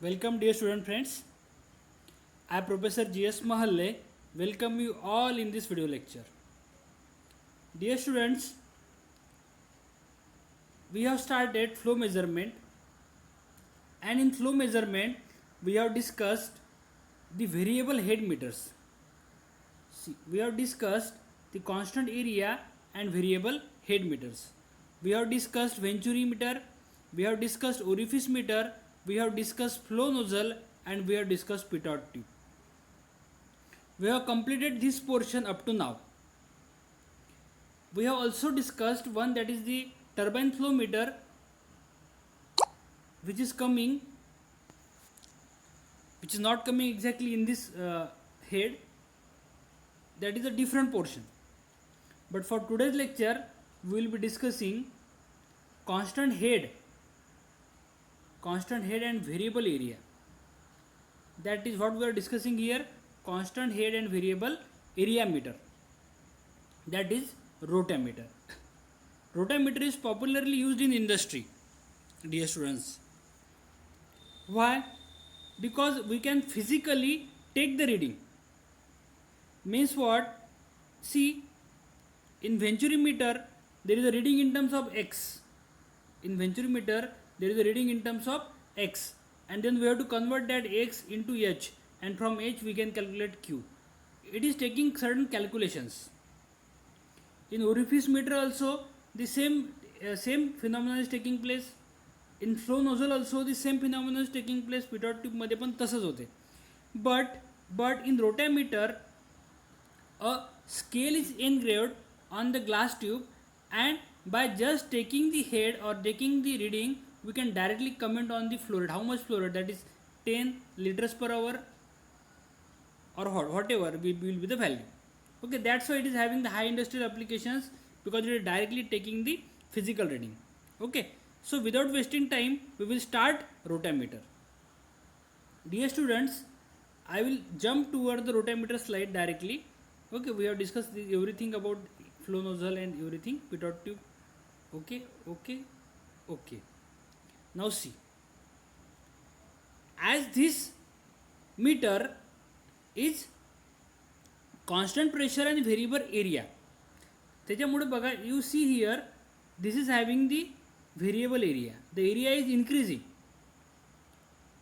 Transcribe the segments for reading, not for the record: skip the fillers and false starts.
Welcome dear student friends. I Professor G.S. Mahalle welcome you all in this video lecture. Dear students, we have started flow measurement, and in flow measurement we have discussed the variable head meters. See, we have discussed the constant area and variable head meters. We have discussed Venturi meter, we have discussed orifice meter, we have discussed flow nozzle, and we have discussed pitot tube. We have completed this portion up to now. We have also discussed one, that is the turbine flow meter, which is not coming exactly in this head. That is a different portion. But for today's lecture we will be discussing constant head and variable area. That is what we are discussing here, constant head and variable area meter, that is rotameter. Rotameter is popularly used in industry, dear students. Why? Because we can physically take the reading. Means what? See, in Venturi meter there is a reading in terms of x. In Venturi meter there is a reading in terms of x, and then we have to convert that x into h, and from h we can calculate q. It is taking certain calculations. In orifice meter also the same phenomenon is taking place. In flow nozzle also the same phenomenon is taking place. Pitot tube मध्ये पण तसंच होते. But in rotameter a scale is engraved on the glass tube, and by just taking the head or taking the reading we can directly comment on the flow rate. How much flow rate? That is 10 liters per hour or whatever will be the value. Okay, that's why it is having the high industrial applications, because it is directly taking the physical reading. Okay, so without wasting time we will start rotameter. Dear students, I will jump toward the rotameter slide directly. Okay, we have discussed everything about flow nozzle and everything, pitot tube. Okay. Now see, as this meter is constant pressure and variable area, त्याच्यामुळे बघा, you see here this is having the variable area. The area is increasing.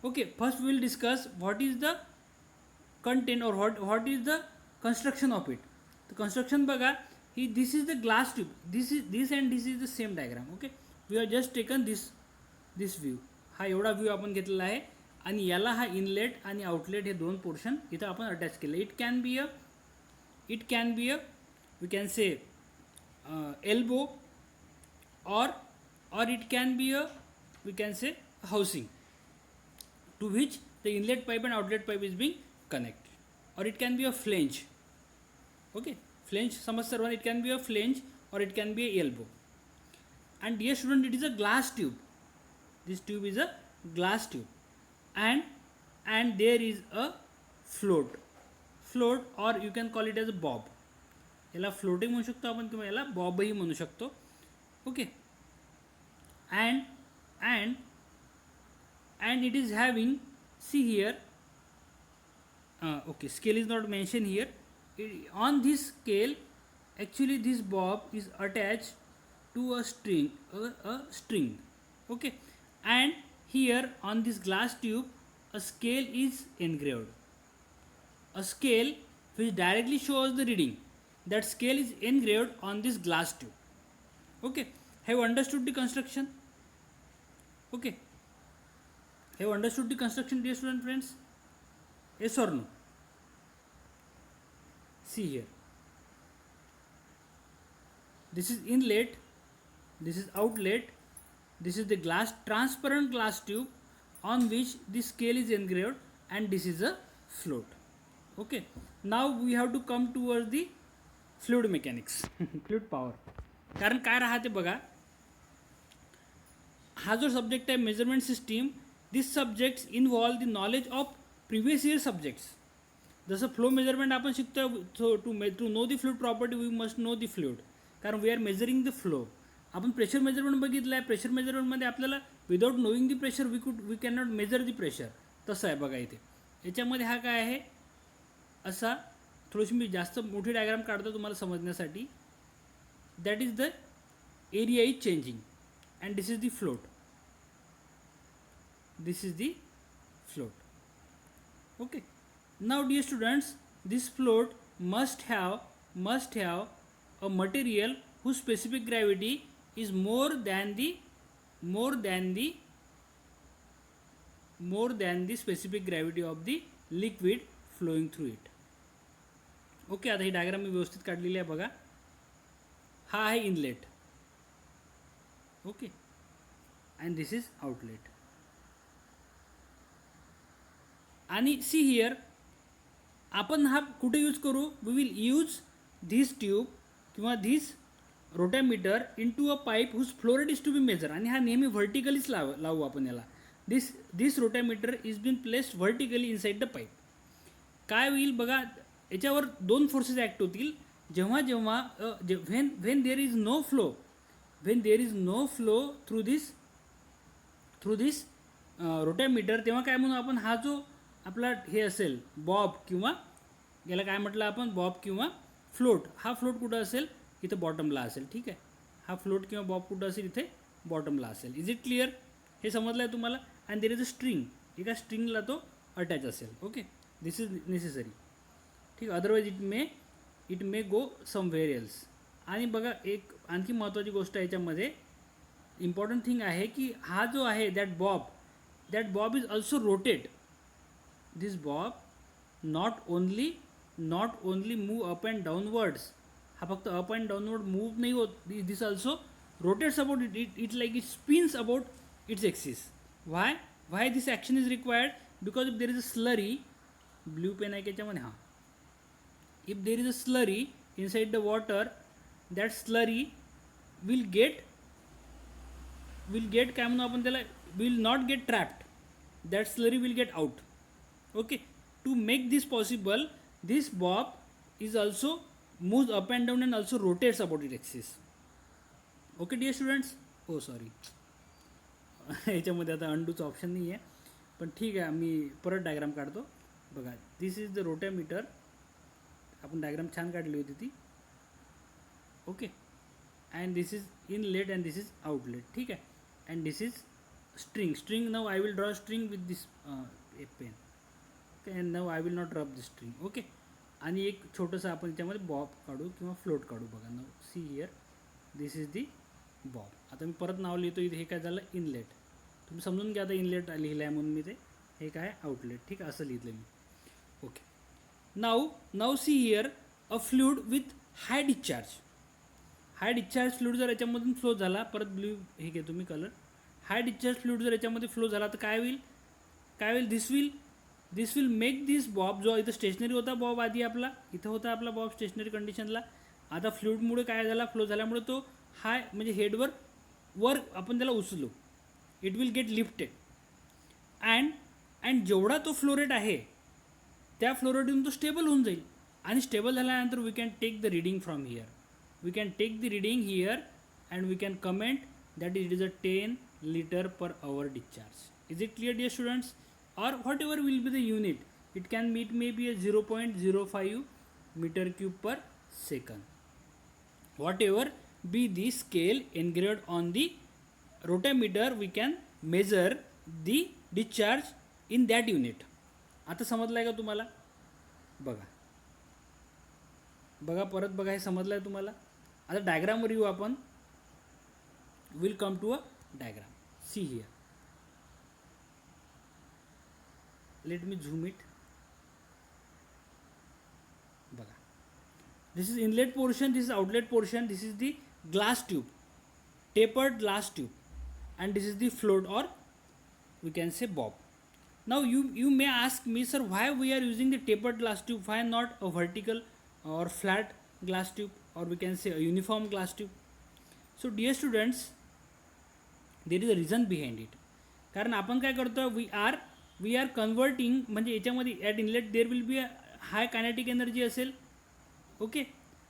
Okay, first we will discuss what is the content or what is the construction of it. The construction बघा, this is the glass tube. This and this is the same diagram. Okay, we have just taken this view. हा एवढा view आपण घेतलेला आहे, आणि याला हा inlet आणि आउटलेट हे दोन पोर्शन इथं आपण अटॅच केले. It can be a we can say elbow, or it can be a, we can say, housing to which the inlet pipe and outlet pipe is being connected, or it can be a flange. Okay, flange समझ सर्वांना, it can be a flange or it can be a elbow. And dear student, it is a glass tube. This tube is a glass tube, and there is a float, or you can call it as a bob. याला floating म्हणू शकतो आपण, किंवा याला बॉबही म्हणू शकतो. Okay, and it is having, see here, okay, scale is not mentioned here. On this scale actually this bob is attached to a string, okay, and here on this glass tube a scale is engraved, a scale which directly shows the reading. That scale is engraved on this glass tube. Okay, have you understood the construction? Okay, have you understood the construction, dear student friends? Yes or no? See here, this is inlet, this is outlet, this is the transparent glass tube on which the scale is engraved, and this is a float. Okay, now we have to come towards the fluid mechanics, fluid power. कारण काय राहते बघा, हा जो subject आहे measurement system, this subjects involve the knowledge of previous year subjects. जसं flow measurement आपण शिकतो, to know the fluid property we must know the fluid, कारण we are measuring the flow. आपण प्रेशर मेजरमेंट बघितलं आहे. Pressure मेजरमेंटमध्ये आपल्याला without knowing the pressure we can not measure the pressure. तसं आहे बघा इथे. याच्यामध्ये हा काय आहे असा, थोडीशी मी जास्त मोठी डायग्राम काढतो तुम्हाला समजण्यासाठी. That is the area is changing and this is the float. This is the float. Okay. Now dear students, this float must have a material whose specific gravity is more than the specific gravity of the liquid flowing through it. Okay, आता ही diagram मी व्यवस्थित काढलेली आहे बघा. हा आहे inlet. Okay, and this is outlet. आणि see here, आपण हा कुठे यूज करू? We will use this tube किंवा this rotameter into a pipe whose flow rate is to be measure. आणि हा नेहमी व्हर्टिकलीच लावू आपण याला. This rotameter is been placed vertically inside the pipe. काय होईल बघा, याच्यावर दोन फोर्सेस ॲक्ट होतील. जेव्हा when there is no flow through this रोटॅमीटर, तेव्हा काय म्हणू आपण, हा जो आपला हे असेल बॉब किंवा याला काय म्हटलं आपण, बॉब किंवा फ्लोट. हा फ्लोट कुठं असेल? इथं बॉटमला असेल. ठीक आहे, हा फ्लोट किंवा बॉब कुठं असेल? इथे बॉटमला असेल. Is it clear? हे समजलं आहे तुम्हाला? And there is a string, एका स्ट्रिंगला तो अटॅच असेल. Okay, this is necessary. ठीक, otherwise it may go somewhere else. आणि बघा, एक आणखी महत्त्वाची गोष्ट आहे याच्यामध्ये, इम्पॉर्टंट थिंग आहे की हा जो आहे that bob is also rotated. This bob not only move up and downwards. हा फक्त अप अँड डाऊनवर्ड मूव नाही होत. This also rotates about it like it spins about its axis. Why this action is required? Because if there is a slurry, blue pen आहे त्याच्यामध्ये, हां, if there is a slurry inside the water, that slurry will get काय म्हणू आपण त्याला, will not get trapped. That slurry will get out. Okay, to make this possible, this bob is also moves up and down and also rotates about its axis. Okay dear students, oh sorry, याच्यामध्ये आता अंडूचं option नाही आहे, पण ठीक आहे, मी परत diagram काढतो बघा. This is the rotameter. आपण डायग्राम छान काढली होती ती. Okay, and this is inlet and this is outlet. ठीक आहे, and this is string. Now I will draw string with this pen. And now I will not rub the string. Okay, आणि एक छोटंसं आपण त्याच्यामध्ये बॉब काढू किंवा float काढू. बघा, now see here, this is the Bob. आता मी परत नाव लिहितो इथे. हे काय झालं? इनलेट. तुम्ही समजून घ्या आता, इनलेट लिहिलं आहे म्हणून मी ते. हे काय? आउटलेट. ठीक आहे, असं लिहिलं मी. Okay, now see here, a fluid with high discharge fluid जर याच्यामधून फ्लो झाला, परत ब्ल्यू हे घेतो मी कलर. हाय डिस्चार्ज फ्लूइड जर याच्यामध्ये फ्लो झाला तर काय होईल? This will make this bob, जो इथं स्टेशनरी होता बॉब आधी आपला, इथं होता आपला बॉब स्टेशनरी कंडिशनला, आता फ्लूइडमुळे काय झाला, फ्लो झाल्यामुळे तो हाय म्हणजे हेडवर वर आपण त्याला उचलू. It will get lifted and जेवढा तो फ्लो रेट आहे त्या फ्लो रेटून तो स्टेबल होऊन जाईल. आणि स्टेबल झाल्यानंतर we can take the reading from here. We can take the reading here and we can comment that it is a 10 liter per hour discharge. Is it clear dear students? Or whatever will be the unit, it can meet maybe a 0.05 meter cube per second. Whatever be the scale engraved on the rotameter, we can measure the discharge in that unit. आता समजलं आहे का तुम्हाला? बघा परत बघा, हे समजलं आहे तुम्हाला? आता डायग्रामवर येऊ आपण. Will come to a diagram. See here, let me zoom it. बघा, this is inlet portion, this is outlet portion, this is the glass tube, tapered glass tube, and this is the float, or we can say bob. Now you may ask me, sir, why we are using the tapered glass tube? Why not a vertical or flat glass tube, or we can say a uniform glass tube? So dear students, there is a reason behind it. कारण आपण काय करतो, we are converting, म्हणजे याच्यामध्ये at inlet there will be a high kinetic energy असेल. Okay,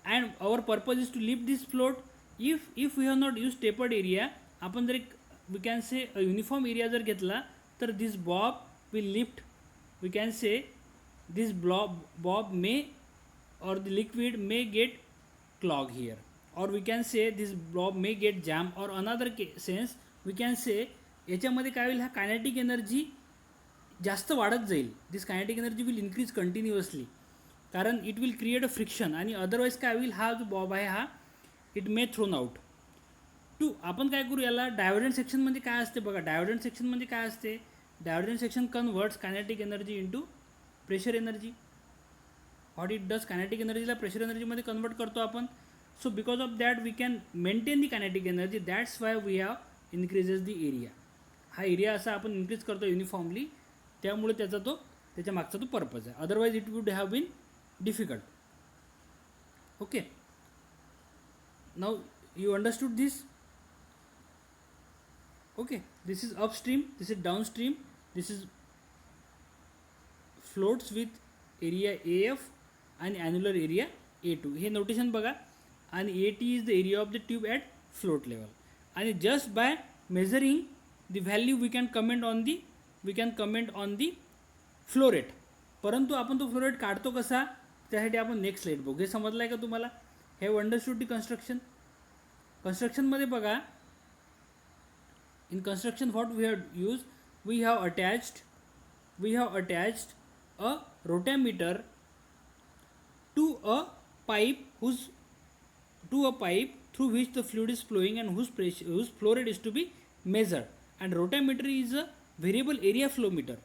and our purpose is to lift this float. If we have not use tapered area, आपण जर एक we can say uniform area जर घेतला तर this bob will lift we can say this bob may or the liquid may get clog here, or we can say this blob may get jam, or another sense we can say याच्यामध्ये काय होईल, हा kinetic energy जास्त वाढत जाईल. This kinetic energy will increase continuously, कारण it will create a friction. आणि otherwise काय होईल, हा जो बॉब आहे हा इट मे थ्रोन आउट. आपण काय करू, याला डायव्हर्जंट सेक्शन म्हणजे काय असते बघा. डायव्हर्जंट सेक्शन म्हणजे काय असते, divergent section converts kinetic energy into pressure energy. What it does, kinetic एनर्जीला प्रेशर एनर्जीमध्ये कन्वर्ट करतो आपण. So because of that we can maintain the kinetic energy. That's why we have increases the area. हा area असा आपण increase करतो uniformly, त्यामुळे त्याच्या मागचा तो पर्पज आहे. Otherwise it would have been difficult. Okay, now you understood this. Okay, this is upstream, this is downstream, this is floats with area AF and annular area A2. हे notation बघा. आणि AT is the area of the tube at float level. आणि just by measuring the value we can comment on the flow rate. परंतु आपण तो flow rate काढतो कसा, त्यासाठी आपण नेक्स्ट स्लाइड बघू. हे समजलं आहे का तुम्हाला. Have understood the construction. कन्स्ट्रक्शनमध्ये बघा, in construction what we have used, we have attached a rotameter to a pipe through which the fluid is flowing and whose flow rate is to be measured. And rotameter is a variable area flow meter.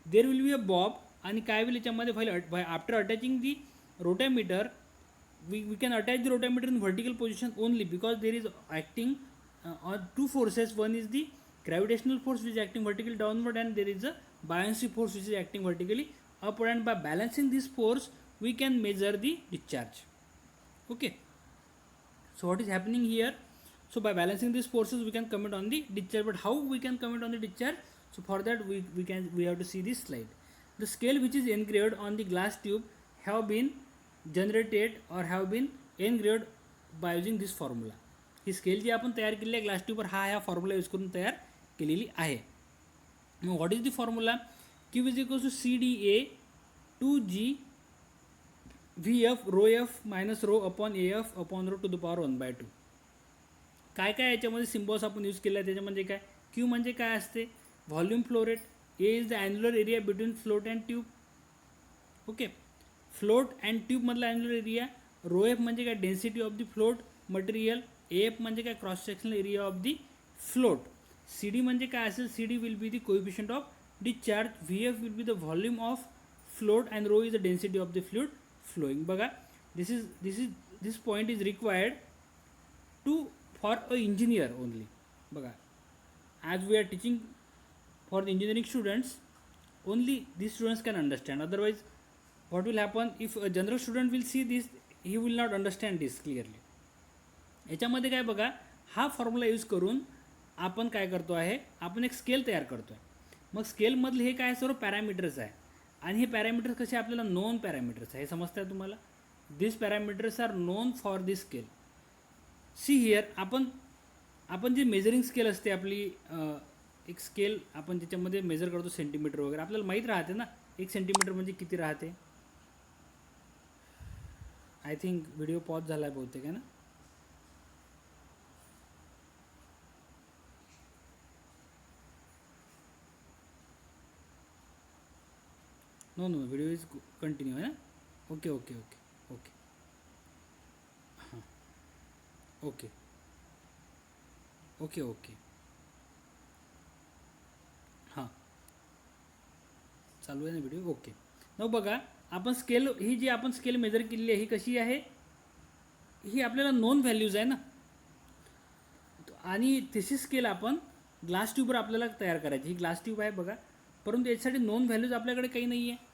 There will be a bob, आणि काय होईल याच्यामध्ये, after attaching the rotameter we can attach the rotameter in vertical position only, because there is acting on two forces. One is the gravitational force which is acting vertically downward, and there is a buoyancy force which is acting vertically upward, and by balancing this force we can measure the discharge. Okay, so what is happening here, so by balancing these forces we can comment on the discharge. But how we can comment on the discharge? So for that we have to see this slide. The scale which is engraved on the glass tube have been generated or have been engraved by using this formula. ही scale जी आपण तयार केलेली आहे glass ट्यूबवर, ह्या formula use करून तयार केलेली आहे. मग what is the formula, q is equals to CdA 2G VF rho f minus rho upon AF upon rho to the power 1/2. काय काय याच्यामध्ये सिम्बॉल्स आपण यूज केले आहे. त्याच्या म्हणजे काय, क्यू म्हणजे काय असते, volume flow rate. A is the annular area between float and tube. Okay, float and ट्यूबमधला ॲन्युलर एरिया. रो एफ म्हणजे काय, density of the float material. AF म्हणजे काय, cross sectional area of the float. CD म्हणजे काय असेल, CD will be the coefficient of discharge. VF will be the volume of float and rho is the density of the fluid flowing. बघा, this point is required for a engineer only. बघा, as we are teaching for the engineering students, only these students can understand. Otherwise what will happen, if a general student will see this, he will not understand this clearly. याच्यामध्ये काय बघा, हा formula use करून आपण काय करतो आहे, आपण एक स्केल तयार करतो आहे. मग स्केलमधले हे काय सर्व पॅरामीटर्स आहे, आणि हे पॅरामीटर्स कसे आपल्याला नोन पॅरामीटर्स आहे. हे समजतं आहे तुम्हाला. This parameters are known for this scale. See here, आपण जे मेजरिंग स्केल असते आपली, एक स्केल आपण ज्याच्यामध्ये मेजर करतो सेंटीमीटर वगैरे, आपल्याला माहीत राहते ना 1 सेंटीमीटर म्हणजे किती राहते. आय थिंक व्हिडिओ पॉज झाला आहे बहुतेक, आहे ना. नो व्हिडिओ इज कंटिन्यू आहे ना. ओके ओके ओके ओके हां ओके ओके ओके हां चालू आहे ना व्हिडिओ. ओके, मग बघा, आपण स्केल, ही जी आपण स्केल मेजर केलेली आहे ही कशी आहे, ही आपल्याला नोन व्हॅल्यूज आहे ना. आणि तशी स्केल आपण ग्लास ट्यूबवर आपल्याला तयार करायची. ही ग्लास ट्यूब आहे बघा, परंतु याच्यासाठी नोन व्हॅल्यूज आपल्याकडे काही नाही आहे.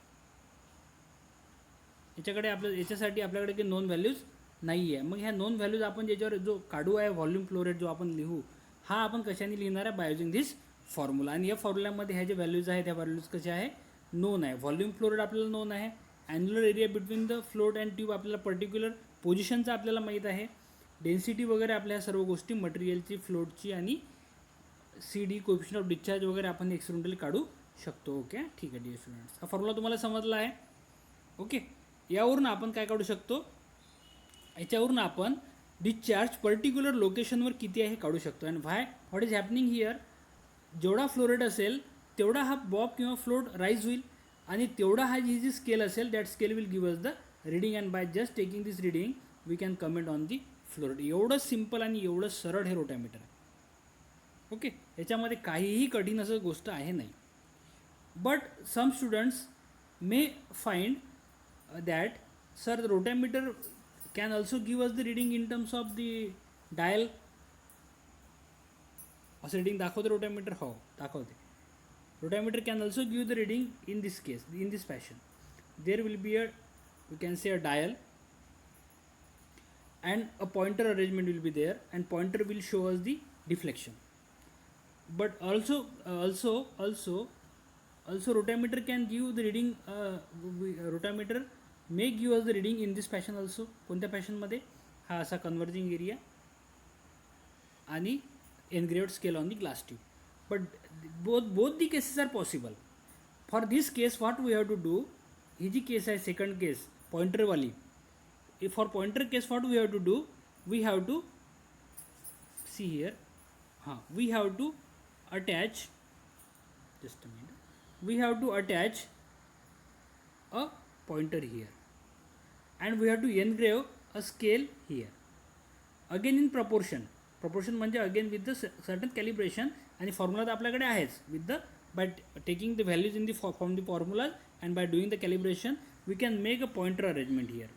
याच्यासाठी आपल्याकडे काही नोन व्हॅल्यूज नाही आहे. मग ह्या नोन व्हॅल्यूज आपण ज्याच्यावर जो काढू आहे व्हॉल्यूम फ्लो रेट जो आपण लिहू, हा आपण कशाने लिहिणार आहे, बाय युजिंग दिस फॉर्म्युला. आणि या फॉर्म्युल्यामध्ये ह्या जे व्हॅल्यूज आहेत त्या व्हॅल्यूज कशा आहे, नोन आहे. व्हॉल्यूम फ्लो रेट आपल्याला नोन आहे. Annular area between the float and tube आपल्याला पर्टिक्युलर पोझिशनचा आपल्याला माहीत आहे. डेन्सिटी वगैरे आपल्या सर्व गोष्टी मटेरियलची, फ्लोटची आणि CD कोएफिशियंट ऑफ डिस्चार्ज वगैरे आपण एक्सपेरिमेंटली काढू शकतो. ओके, ठीक आहे डिअर स्टुडंट्स, हा फॉर्म्युला तुम्हाला समजला आहे. ओके, यावरून आपण काय काढू शकतो, याच्यावरून आपण डिस्चार्ज पर्टिक्युलर लोकेशनवर किती आहे हे काढू शकतो. And what is happening here, जेवढा फ्लो रेट असेल तेवढा हा बॉब किंवा फ्लोट राईज होईल, आणि तेवढा हा जी स्केल असेल that scale will give us the reading, and by just taking this reading we can comment on the flow rate. एवढं सिम्पल आणि एवढं सरळ हे रोटॅमीटर आहे. ओके, याच्यामध्ये काहीही कठीण असं गोष्ट आहे नाही. But some students may find that sir rotameter can also give us the reading in terms of the dial. असं रिडिंग दाखवते रोटॅमीटर? हो, दाखवते. Rotameter can also give the reading in this case, in this fashion. There will be we can say a dial and a pointer arrangement will be there, and pointer will show us the deflection. But also rotameter can give the reading, rotameter may give us the reading in this fashion also. कोणत्या fashion मध्ये? हा असा converging area आणि engraved scale on the glass tube. But both the cases are possible. For this case what we have to do, ही जी case आहे second case pointer वाली, for pointer case what we have to do, we have to see here, we have to attach, just a minute, we have to attach a pointer here and we have to engrave a scale here, again in proportion म्हणजे again with the certain calibration, आणि formula तर आपल्याकडे आहेच, with the by taking the values in the from the formula and by doing the calibration we can make a pointer arrangement here.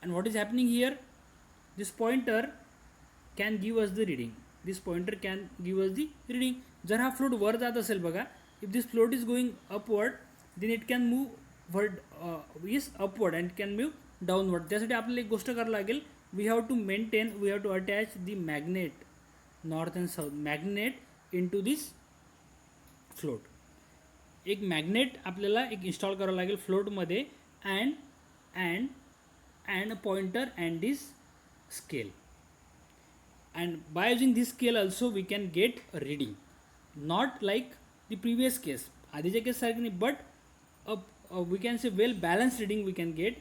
And what is happening here, this pointer can give us the reading, this pointer can give us the reading. जर हा float वर जात असेल बघा, if this float is going upward then it can move is upward and can move downward. त्यासाठी आपल्याला एक गोष्ट करावं लागेल, we have to attach the magnet, north and south magnet into this float. एक मॅग्नेट आपल्याला एक इन्स्टॉल करावं लागेल फ्लोटमध्ये, and a pointer and this scale, and by using this scale also we can get a reading, not like the previous case, आधीच्या केस सारखं नाही, but we can say well balanced reading we can get,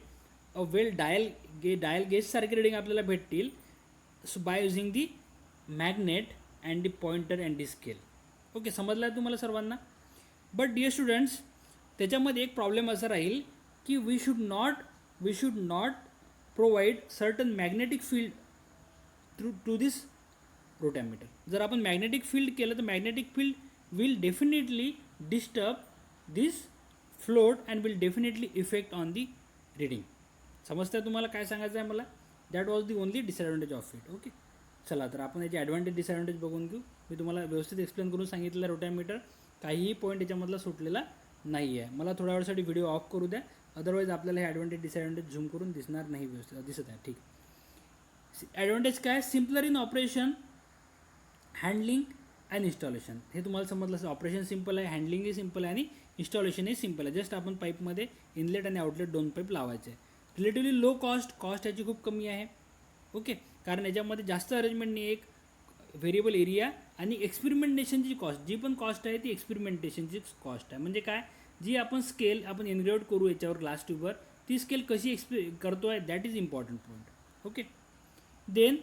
a well dial gauge सारखे reading आपल्याला भेटतील, so by using the magnet and the pointer and the scale. Okay, समजलं आहे तुम्हाला सर्वांना? बट डिअर स्टुडंट्स, त्याच्यामध्ये एक प्रॉब्लेम असा राहील की we should not provide certain magnetic field to this rotameter. जर आपण मॅग्नेटिक फील्ड केलं तर magnetic field will definitely disturb this float and will definitely effect on the reading. समजतं तुम्हाला काय सांगायचं आहे मला? That was the only disadvantage of it. Okay, चला तर आपण याची ॲडव्हान्टेज डिसएडव्हान्टेज बघून घेऊ. मी तुम्हाला व्यवस्थित एक्सप्लेन करून सांगितलं रोटॅमीटर, काहीही पॉईंट याच्यामधला सुटलेला नाही आहे. मला थोड्या वेळासाठी व्हिडिओ ऑफ करू द्या, अदरवाईज आपल्याला हे ॲडव्हान्टेज डिसएडव्हान्टेज झूम करून दिसणार नाही, व्यवस्थित दिसत आहे. ठीक, ॲडव्हान्टेज काय? Simpler in operation, handling and installation. हे तुम्हाला समजलं असेल. ऑपरेशन सिम्पल आहे, हँडलिंगही सिम्पल आहे आणि इन्स्टॉलेशनही सिम्पल आहे. जस्ट आपण पाईपमध्ये इनलेट आणि आउटलेट 2 पाईप लावायचे आहे. रिलेटिव्हली लो कॉस्ट याची खूप कमी आहे. ओके, कारण याच्यामध्ये जास्त अरेंजमेंट नाही, एक व्हेरिएबल एरिया आणि एक्सपेरिमेंटेशनची कॉस्ट, जी पण कॉस्ट आहे ती एक्सपेरिमेंटेशनची कॉस्ट आहे. म्हणजे काय, जी आपण स्केल आपण एनग्रेव्ड करू याच्यावर ग्लास ट्यूबवर, ती स्केल कशी करतो आहे that is important point. Okay, then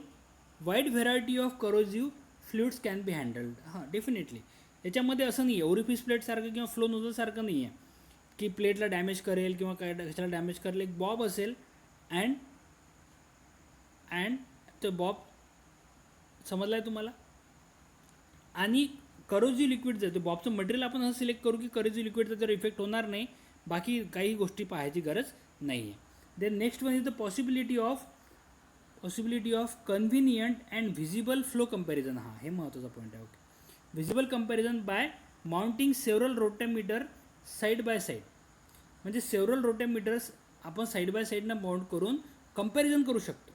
wide variety of corrosive fluids can be handled. Definitely याच्यामध्ये असं नाही आहे ओरिफिस प्लेटसारखं किंवा फ्लो नोझलसारखं नाही आहे की प्लेटला डॅमेज करेल किंवा काय कशाला डॅमेज करेल. एक बॉब असेल अँड तो बॉब, समजलं आहे तुम्हाला? आणि करोजिव्ह लिक्विड जे बॉबचं मटेरियल आपण असं सिलेक्ट करू की करोजिव्ह लिक्विडचा जर इफेक्ट होणार नाही, बाकी काही गोष्टी पाहायची गरज नाही आहे. Then next one is the possibility of convenient and visible flow comparison. हे महत्त्वाचा पॉईंट आहे. Okay, visible comparison by mounting several rotameter side by side. म्हणजे सेव्हरल रोटॅमीटर्स आपण साईड बाय साईडनं माउंट करून कंपॅरिझन करू शकतो.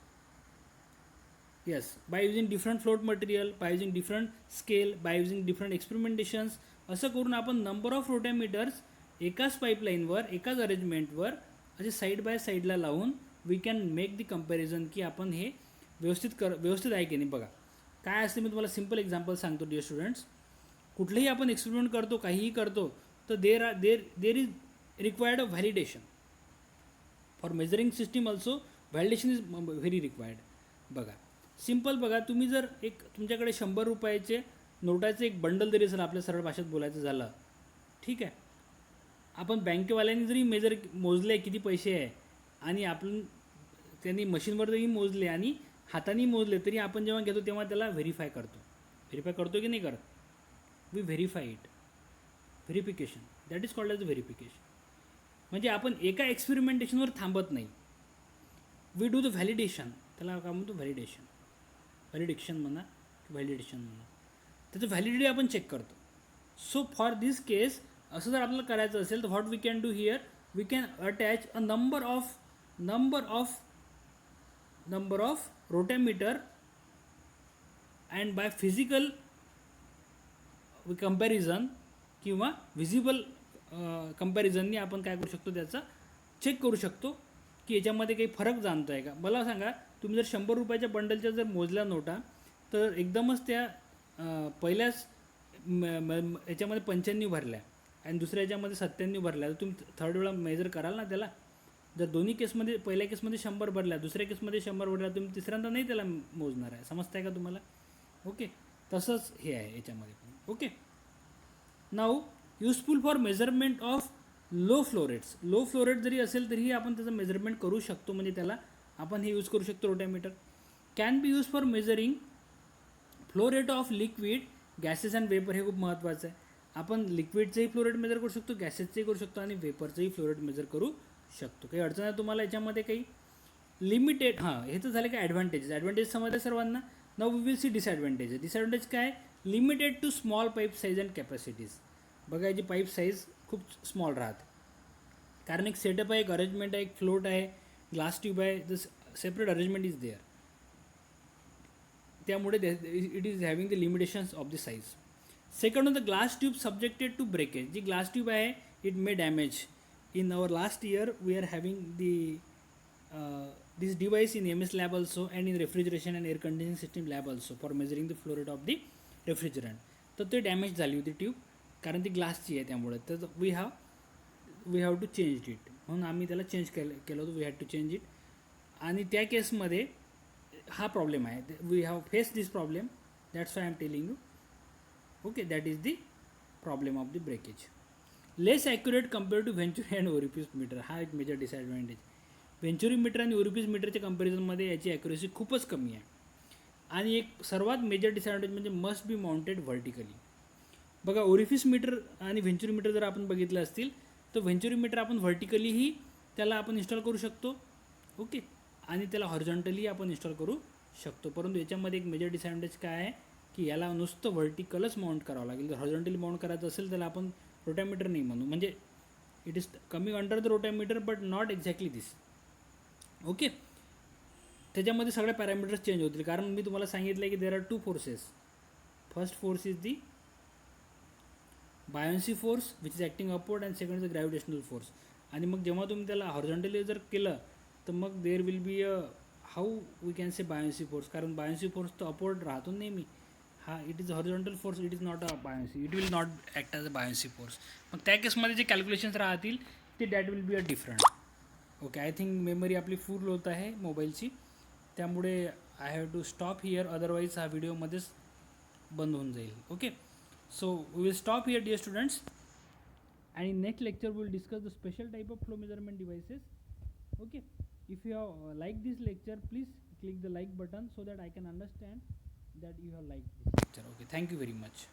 yes, by using different float material, by using different scale, by using different experimentations, असं करून आपण नंबर ऑफ रोटॅमीटर्स एकाच पाईपलाईनवर एकाच अरेंजमेंटवर असे साईड बाय साईडला लावून we can make the comparison की आपण हे व्यवस्थित आहे की नाही. बघा काय असते, मी तुम्हाला सिम्पल एक्झाम्पल सांगतो डिअर स्टुडंट्स. कुठलंही आपण एक्सपेरिमेंट करतो, काहीही करतो, तर there is required a validation. For measuring system also validation is very required. बघा सिम्पल बघा, तुम्ही जर एक तुमच्याकडे 100 रुपयाचे नोटाचे एक बंडल जरी असेल, आपल्या सरळ भाषेत बोलायचं झालं, ठीक आहे, आपण बँकेवाल्यांनी जरी मोजले किती पैसे आहे, आणि आपण त्यांनी मशीनवर जरी मोजले आणि हाताने मोजले, तरी आपण जेव्हा घेतो तेव्हा त्याला व्हेरीफाय करतो की नाही करत? We verify it. Verification, that is called as verification. म्हणजे आपण एका एक्सपेरिमेंटेशनवर थांबत नाही. We do the validation. त्याला काय म्हणतो? व्हॅलिडेशन म्हणा. त्याचं व्हॅलिडिटी आपण चेक करतो. सो फॉर दिस केस असं जर आपल्याला करायचं असेल तर what we can do here, we can attach a number of rotameter and by physical comparison किंवा व्हिजिबल कंपॅरिझननी आपण काय करू शकतो, त्याचा चेक करू शकतो की याच्यामध्ये काही फरक जाणतो आहे का. मला सांगा, तुम्ही जर 100 रुपयाच्या बंडलच्या जर मोजल्या नोटा, तर एकदमच त्या पहिल्याच याच्यामध्ये 95 भरल्या आणि दुसऱ्या याच्यामध्ये 97 भरल्या, तर तुम्ही थर्ड वेळा मेजर कराल ना त्याला. जर दोन्ही केसमध्ये, पहिल्या केसमध्ये 100 भरल्या, दुसऱ्या केसमध्ये 100 भरल्या, तुम्ही तिसऱ्यांदा नाही त्याला मोजणार आहे. समजतं आहे का तुम्हाला? ओके, तसंच हे आहे याच्यामध्ये पण. Okay, now useful for measurement of low flow rates. Low flow rate जरी असेल तरीही आपण त्याचं मेजरमेंट करू शकतो, म्हणजे त्याला आपण हे यूज करू शकतो rotameter. Can be use for measuring flow rate of liquid, gases and vapour. हे खूप महत्त्वाचं आहे. आपण लिक्विडचंही फ्लो रेट मेजर करू शकतो, गॅसेसचंही करू शकतो आणि वेपरचंही फ्लो रेट मेजर करू शकतो. काही अडचण आहे तुम्हाला याच्यामध्ये काही? लिमिटेड. हां, हे तर झालं काय ॲडव्हान्टेज समजलं सर्वांना. Now we will see disadvantage काय? Limited to small pipe size and capacities. बघा, याची पाईप साईज खूप स्मॉल राहते, कारण एक सेटअप आहे, एक अरेंजमेंट आहे, एक फ्लोट आहे, ग्लास ट्यूब आहे, the separate arrangement is there. त्यामुळे it is having the limitations of the size. Second on the glass tube subjected to breakage. जी ग्लास ट्यूब आहे, it may damage. In our last year we are having this device in MS lab also and in refrigeration and air conditioning system lab also for measuring the flow rate of the refrigerant. तर ते damage झाली होती tube, कारण ती ग्लासची आहे त्यामुळे. तर we have to change it. म्हणून आम्ही त्याला चेंज केलं होतं. We had to change it. आणि त्या केसमध्ये हा प्रॉब्लेम आहे. We have face this problem, that's why I am telling you. Okay, that is the problem of the breakage. Less accurate compare to venturi and orifice meter. हा एक major disadvantage. Venturi meter आणि orifice मीटरच्या कंपॅरिझनमध्ये याची accuracy खूपच कमी आहे. आणि एक सर्वात मेजर डिसॲडव्हान्टेज म्हणजे मस्ट बी माउंटेड व्हर्टिकली. बघा, ओरिफिस मीटर आणि व्हेंचुरी मीटर जर आपण बघितलं असतील, तर व्हेंचुरी मीटर आपण व्हर्टिकलीही त्याला आपण इन्स्टॉल करू शकतो. ओके, आणि त्याला हॉरिझॉन्टली आपण इन्स्टॉल करू शकतो. परंतु याच्यामध्ये एक मेजर डिसॲडव्हान्टेज काय आहे की याला नुसतं व्हर्टिकलच माउंट करावं लागेल. जर हॉरिझॉन्टली माउंट करायचं असेल त्याला आपण रोटॅमीटर नाही म्हणू. म्हणजे it is coming under the rotameter but not exactly this. Okay, त्याच्यामध्ये सगळ्या पॅरामीटर्स चेंज होतील, कारण मी तुम्हाला सांगितलं आहे की there are 2 forces. First force is the buoyancy force which is acting upward and second is the gravitational force. आणि मग जेव्हा तुम्ही त्याला हॉरिझॉन्टली जर केलं तर मग there will be how we can say buoyancy force, कारण बायोन्सी फोर्स तर अपवर्ड राहतो नेहमी. हा it is horizontal force, it is not a buoyancy, it will not act as a buoyancy force. मग त्या केसमध्ये जे कॅल्क्युलेशन्स राहतील ते that will be a different. Okay, I think memory आपली फुल होत आहे मोबाईलची, त्यामुळे I have to stop here, otherwise हा व्हिडिओमध्येच बंद होऊन जाईल. Okay, so we will stop here dear students, and in next lecture we will discuss the special type of flow measurement devices. Okay, if you have liked this lecture, please click the like button so that I can understand that you have liked this lecture. Okay, thank you very much.